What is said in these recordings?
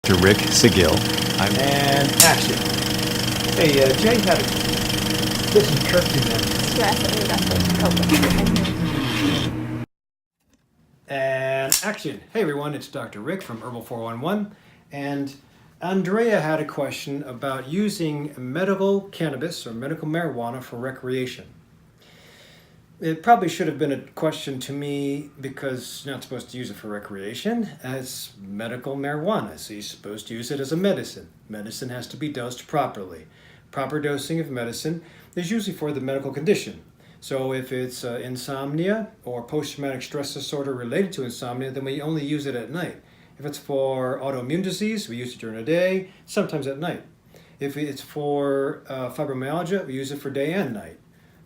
To Rick Seguil. And action. Hey, Jay had a... This is Kirk again. Stress and investment. And action. Hey everyone, it's Dr. Rick from Herbal 411. And Andrea had a question about using medical cannabis or medical marijuana for recreation. It probably should have been a question to me because you're not supposed to use it for recreation as medical marijuana. So you're supposed to use it as a medicine. Medicine has to be dosed properly. Proper dosing of medicine is usually for the medical condition. So if it's insomnia or post-traumatic stress disorder related to insomnia, then we only use it at night. If it's for autoimmune disease, we use it during the day, sometimes at night. If it's for fibromyalgia, we use it for day and night.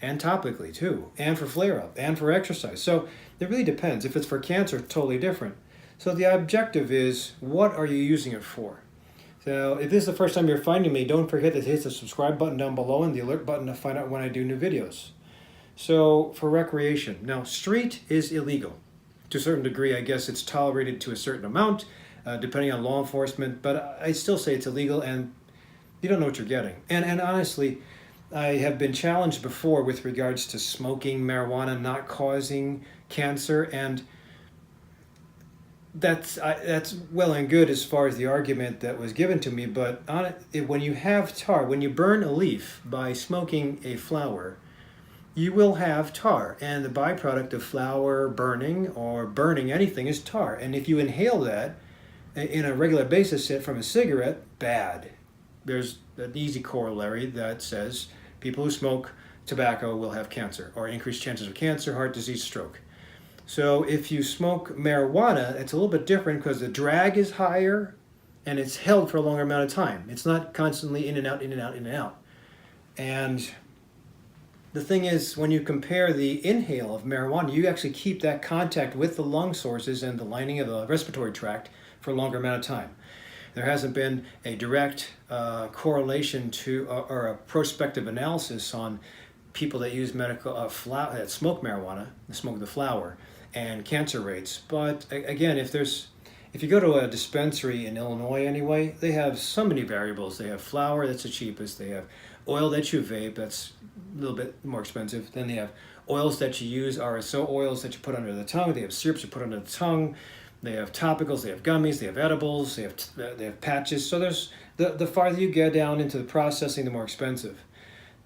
And topically too, and for flare-up, and for exercise. So it really depends. If it's for cancer, totally different. So the objective is, what are you using it for? So if this is the first time you're finding me, don't forget to hit the subscribe button down below and the alert button to find out when I do new videos. So for recreation, now street is illegal. To a certain degree, I guess it's tolerated to a certain amount, depending on law enforcement, but I still say it's illegal and you don't know what you're getting. And honestly, I have been challenged before with regards to smoking marijuana not causing cancer, and that's well and good as far as the argument that was given to me, but when you have tar, when you burn a leaf by smoking a flower, you will have tar, and the byproduct of flower burning or burning anything is tar, and if you inhale that in a regular basis from a cigarette, bad. There's an easy corollary that says people who smoke tobacco will have cancer or increased chances of cancer, heart disease, stroke. So if you smoke marijuana, it's a little bit different because the drag is higher and it's held for a longer amount of time. It's not constantly in and out, in and out, in and out. And the thing is, when you compare the inhale of marijuana, you actually keep that contact with the lung sources and the lining of the respiratory tract for a longer amount of time. There hasn't been a direct correlation to or a prospective analysis on people that use medical that smoke marijuana, smoke the flower, and cancer rates. But again, if you go to a dispensary in Illinois anyway, they have so many variables. They have flower, that's the cheapest. They have oil that you vape, that's a little bit more expensive. Then they have oils that you use, RSO oils that you put under the tongue. They have syrups you put under the tongue. They have topicals, they have gummies, they have edibles, they have patches. So there's the farther you get down into the processing, the more expensive.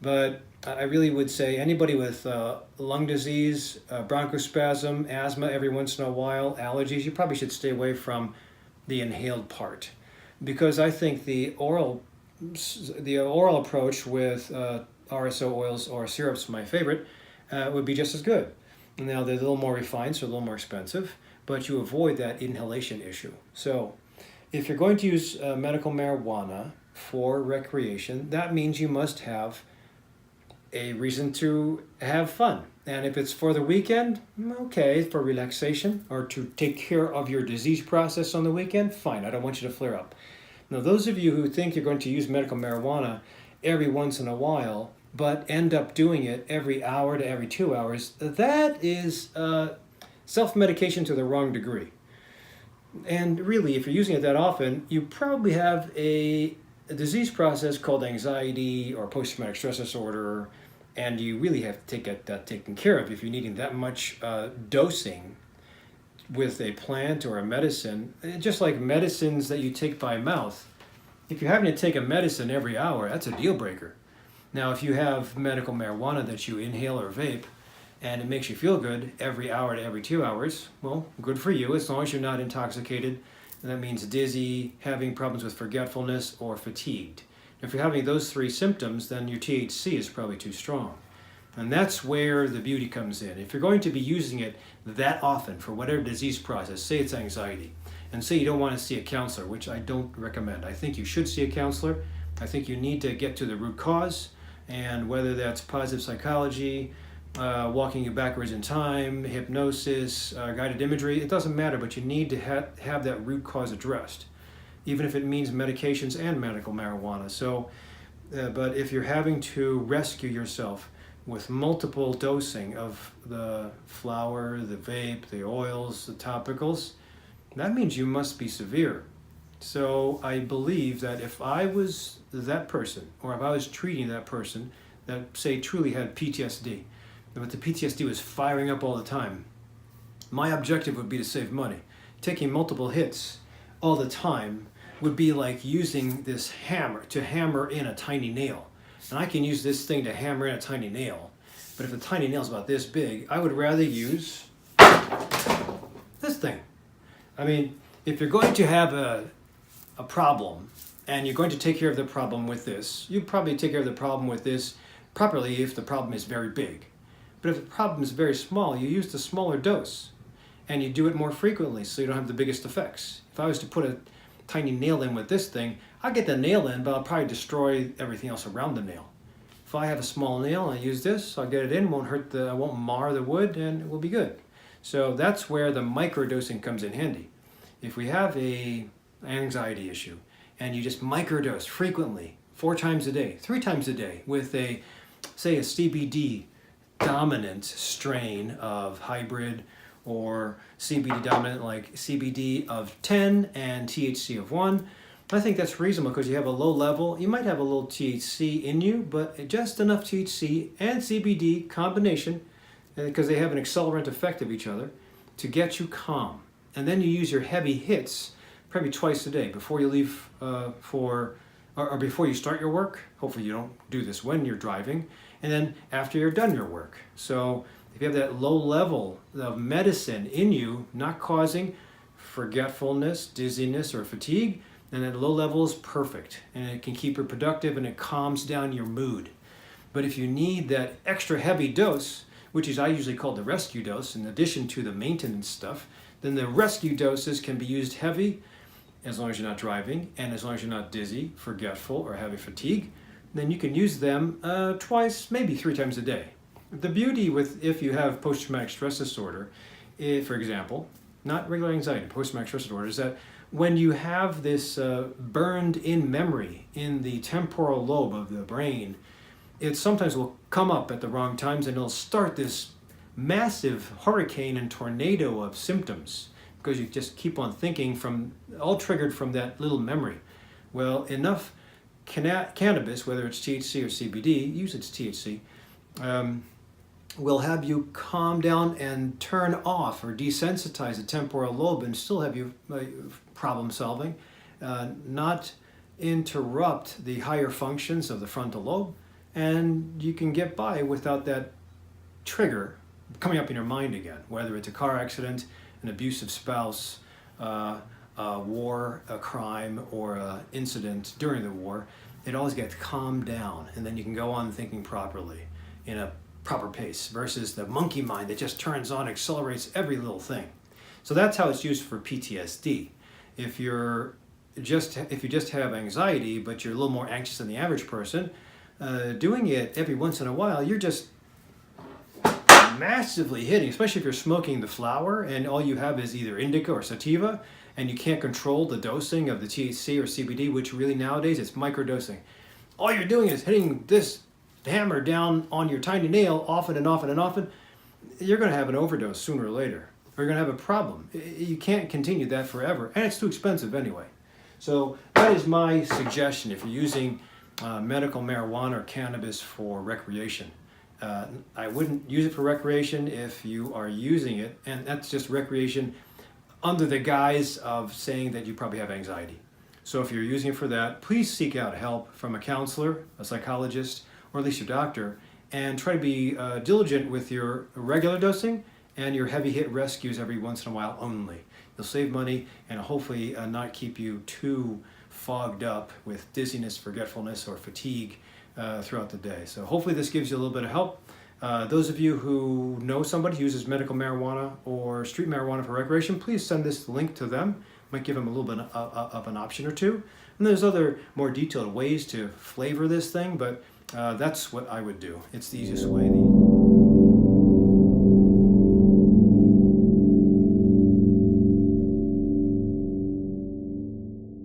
But I really would say anybody with lung disease, bronchospasm, asthma every once in a while, allergies, you probably should stay away from the inhaled part, because I think the oral approach with RSO oils or syrups, my favorite, would be just as good. Now they're a little more refined, so a little more expensive, but you avoid that inhalation issue. So if you're going to use medical marijuana for recreation, that means you must have a reason to have fun. And if it's for the weekend, okay, for relaxation or to take care of your disease process on the weekend, fine, I don't want you to flare up. Now those of you who think you're going to use medical marijuana every once in a while, but end up doing it every hour to every 2 hours, that is self-medication to the wrong degree. And really, if you're using it that often, you probably have a disease process called anxiety or post-traumatic stress disorder, and you really have to get that taken care of if you're needing that much dosing with a plant or a medicine. Just like medicines that you take by mouth, if you're having to take a medicine every hour, that's a deal breaker. Now, if you have medical marijuana that you inhale or vape, and it makes you feel good every hour to every 2 hours, well, good for you, as long as you're not intoxicated. And that means dizzy, having problems with forgetfulness, or fatigued. If you're having those three symptoms, then your THC is probably too strong. And that's where the beauty comes in. If you're going to be using it that often for whatever disease process, say it's anxiety, and say you don't want to see a counselor, which I don't recommend. I think you should see a counselor. I think you need to get to the root cause, and whether that's positive psychology, walking you backwards in time, hypnosis, guided imagery, it doesn't matter, but you need to have that root cause addressed, even if it means medications and medical marijuana. So, but if you're having to rescue yourself with multiple dosing of the flower, the vape, the oils, the topicals, that means you must be severe. So I believe that if I was that person, or if I was treating that person that, say, truly had PTSD, but the PTSD was firing up all the time, my objective would be to save money. Taking multiple hits all the time would be like using this hammer to hammer in a tiny nail. And I can use this thing to hammer in a tiny nail, but if the tiny nail is about this big, I would rather use this thing. I mean, if you're going to have a problem and you're going to take care of the problem with this, you probably take care of the problem with this properly if the problem is very big. But if the problem is very small, you use the smaller dose and you do it more frequently so you don't have the biggest effects. If I was to put a tiny nail in with this thing, I'll get the nail in, but I'll probably destroy everything else around the nail. If I have a small nail and I use this, I'll get it in, won't mar the wood, and it will be good. So that's where the microdosing comes in handy. If we have an anxiety issue and you just microdose frequently, 4 times a day, 3 times a day, with a CBD dominant strain of hybrid, or CBD dominant like CBD of 10 and THC of 1, I think that's reasonable because you have a low level. You might have a little THC in you, but just enough THC and CBD combination, because they have an accelerant effect of each other, to get you calm. And then you use your heavy hits probably twice a day before you leave or before you start your work. Hopefully you don't do this when you're driving, and then after you're done your work. So if you have that low level of medicine in you, not causing forgetfulness, dizziness, or fatigue, then that low level is perfect, and it can keep you productive and it calms down your mood. But if you need that extra heavy dose, which is I usually call the rescue dose in addition to the maintenance stuff, then the rescue doses can be used heavy as long as you're not driving and as long as you're not dizzy, forgetful, or having fatigue. Then you can use them twice, maybe 3 times a day. The beauty with if you have post-traumatic stress disorder, for example, not regular anxiety, post-traumatic stress disorder, is that when you have this burned in memory in the temporal lobe of the brain, it sometimes will come up at the wrong times and it'll start this massive hurricane and tornado of symptoms because you just keep on thinking all triggered from that little memory. Well, enough cannabis, whether it's THC or CBD, usually it's THC, will have you calm down and turn off or desensitize the temporal lobe and still have you problem solving, not interrupt the higher functions of the frontal lobe, and you can get by without that trigger coming up in your mind again, whether it's a car accident, an abusive spouse, a war, a crime, or an incident during the war. It always gets calmed down, and then you can go on thinking properly in a proper pace versus the monkey mind that just turns on, accelerates every little thing. So that's how it's used for PTSD. If you just have anxiety, but you're a little more anxious than the average person, doing it every once in a while, you're just massively hitting, especially if you're smoking the flower and all you have is either indica or sativa, and you can't control the dosing of the THC or CBD, which really nowadays it's microdosing. All you're doing is hitting this hammer down on your tiny nail often and often and often. You're going to have an overdose sooner or later, or you're going to have a problem. You can't continue that forever, and it's too expensive anyway. So that is my suggestion if you're using medical marijuana or cannabis for recreation. I wouldn't use it for recreation if you are using it, and that's just recreation under the guise of saying that you probably have anxiety. So if you're using it for that, please seek out help from a counselor, a psychologist, or at least your doctor, and try to be diligent with your regular dosing and your heavy hit rescues every once in a while only. You'll save money and hopefully not keep you too fogged up with dizziness, forgetfulness, or fatigue throughout the day. So hopefully this gives you a little bit of help. Those of you who know somebody who uses medical marijuana or street marijuana for recreation, please send this link to them. Might give them a little bit of an option or two. And there's other more detailed ways to flavor this thing, but that's what I would do. It's the easiest way.